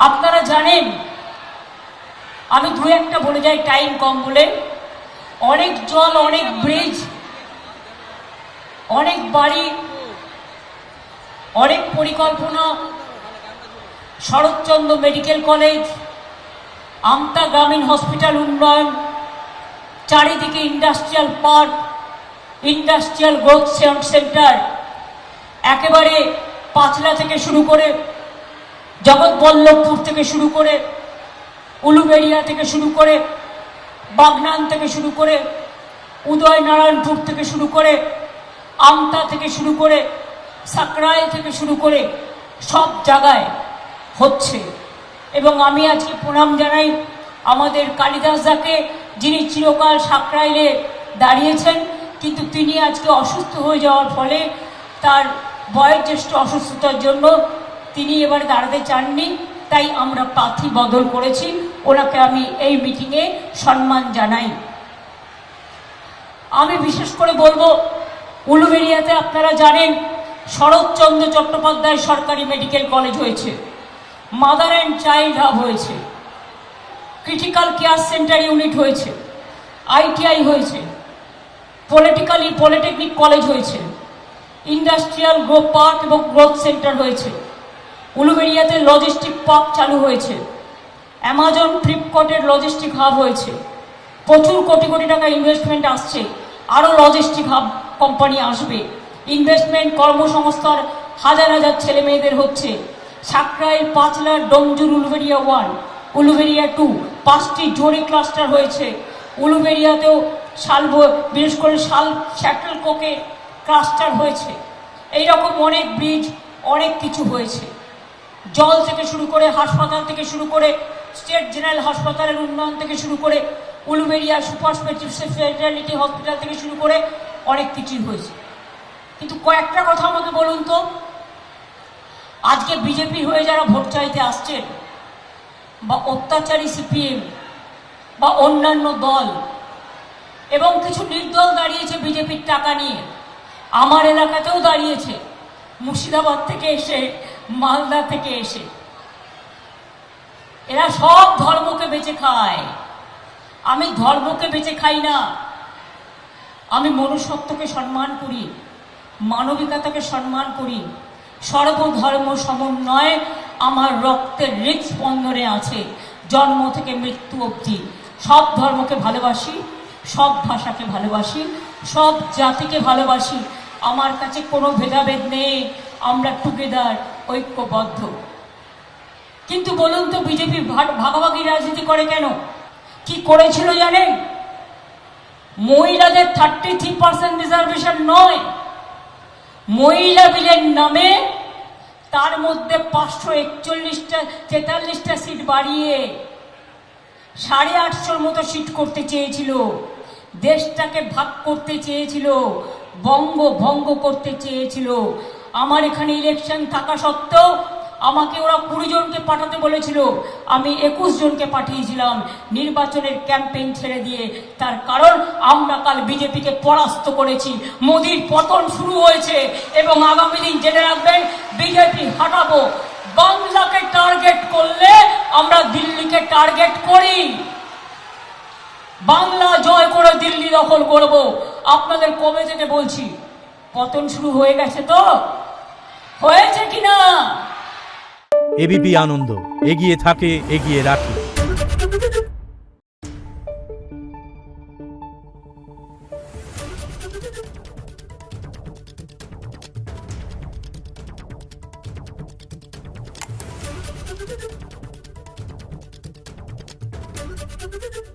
আপনারা জানেন, আমি দু একটা বলে যাই টাইম কম বলে, অনেক জল, অনেক ব্রিজ, অনেক বাড়ি, অনেক পরিকল্পনা, শরৎচন্দ্র মেডিকেল কলেজ, আমতা গ্রামীণ হসপিটাল উন্নয়ন, চারিদিকে industrial park, industrial growth centre, একেবারে পাঁচলা থেকে শুরু করে, জগৎবল্লভপুর থেকে শুরু করে, উলুবেড়িয়া থেকে শুরু করে, বাগনান থেকে শুরু করে, উদয়নারায়ণপুর থেকে শুরু করে, আমতা থেকে শুরু করে, সাকরাইল থেকে শুরু করে সব জায়গায় হচ্ছে। এবং আমি আজকে প্রণাম জানাই আমাদের কালিদাস দাকে, যিনি চিরকাল সাকরাইলে দাঁড়িয়েছেন, কিন্তু তিনি আজকে অসুস্থ হয়ে যাওয়ার ফলে, তার বয়োজ্যেষ্ঠ অসুস্থতার জন্য তিনি এবার দাঁড়াতে চাননি, তাই আমরা প্রার্থী বদল করেছি। ওনাকে আমি এই মিটিংয়ে সম্মান জানাই। আমি বিশেষ করে বলবো, উলুবেড়িয়াতে আপনারা জানেন শরৎচন্দ্র চট্টোপাধ্যায় সরকারি মেডিকেল কলেজ হয়েছে, মাদার অ্যান্ড চাইল্ড হাব হয়েছে, ক্রিটিক্যাল কেয়ার সেন্টার ইউনিট হয়েছে, আইটিআই হয়েছে, পলিটেকনিক কলেজ হয়েছে, ইন্ডাস্ট্রিয়াল গ্রোথ পার্ক এবং গ্রোথ সেন্টার হয়েছে, উলুবেড়িয়াতে লজিস্টিক পার্ক চালু হয়েছে, অ্যামাজন ফ্লিপকার্টের লজিস্টিক হাব হয়েছে, প্রচুর কোটি কোটি টাকা ইনভেস্টমেন্ট আসছে, আরও লজিস্টিক হাব কোম্পানি আসবে, ইনভেস্টমেন্ট কর্মসংস্থান হাজার হাজার ছেলে মেয়েদের হচ্ছে। সাকরাইল, পাঁচলার, ডোমজুর, উলুবেড়িয়া 1, উলুবেড়িয়া 2, 5টি জরি ক্লাস্টার হয়েছে। উলুবেড়িয়াতেও বিশেষ করে শ্যাটেলকোকে ক্লাস্টার হয়েছে। এইরকম অনেক ব্রিজ, অনেক কিছু হয়েছে। জল থেকে শুরু করে, হাসপাতাল থেকে শুরু করে, স্টেট জেনারেল হাসপাতালের উন্নয়ন থেকে শুরু করে, উলুবেড়িয়া সুপার স্পেশালিটি হসপিটাল থেকে শুরু করে অনেক কিছুই হয়েছে। কিন্তু কয়েকটা কথা আমাকে বলুন তো, আজকে বিজেপি হয়ে যারা ভোট চাইতে আসছেন, বা অত্যাচারী সিপিএম বা অন্যান্য দল এবং কিছু নির্দল দাঁড়িয়েছে বিজেপির টাকা নিয়ে, আমার এলাকাতেও দাঁড়িয়েছে, মুর্শিদাবাদ থেকে এসে, মালদা থেকে এসে, এরা সব ধর্মকে বেঁচে খায়। আমি ধর্মকে বেঁচে খাই না, আমি মনুষ্যত্বকে সম্মান করি, মানবিকতাকে সম্মান করি, সর্বধর্ম সমন্বয় আমার রক্তের হৃদস্পন্দনে আছে, জন্ম থেকে মৃত্যু অবধি। সব ধর্মকে ভালোবাসি, সব ভাষাকে ভালোবাসি, সব জাতিকে ভালোবাসি, আমার কাছে কোনো ভেদাভেদ নেই, আমরা টুগেদার, ঐক্যবদ্ধ। কিন্তু বলুন তো, বিজেপি ভাগাভাগি রাজনীতি করে কেন? কি করেছিল জানেন? মহিলাদের 33% রিজার্ভেশন নয়, মহিলা বিলের নামে তার মধ্যে 541টা সিট বাড়িয়ে 850 মতো সিট করতে চেয়েছিল, দেশটাকে ভাগ করতে চেয়েছিল, বঙ্গভঙ্গ করতে চেয়েছিল। আমার এখানে ইলেকশন থাকা সত্ত্বেও আমাকে ওরা 20 জনকে পাঠাতে বলেছিল, আমি 21 জনকে পাঠিয়েছিলাম নির্বাচনের ক্যাম্পেইন ছেড়ে দিয়ে। তার কারণ আমরা কাল বিজেপিকে পরাস্ত করেছি, মোদির পতন শুরু হয়েছে এবং আগামী দিন জেনে রাখবেন, বিজেপি হাঁটাবো। বাংলাকে টার্গেট করলে আমরা দিল্লিকে টার্গেট করি, বাংলা জয় করে দিল্লি দখল করব। আপনাদের কবে থেকে বলছি, পতন শুরু হয়ে গেছে তো? হয়েছে কিনা? এবিপি আনন্দ, এগিয়ে থাকে, এগিয়ে রাখে। Thank you.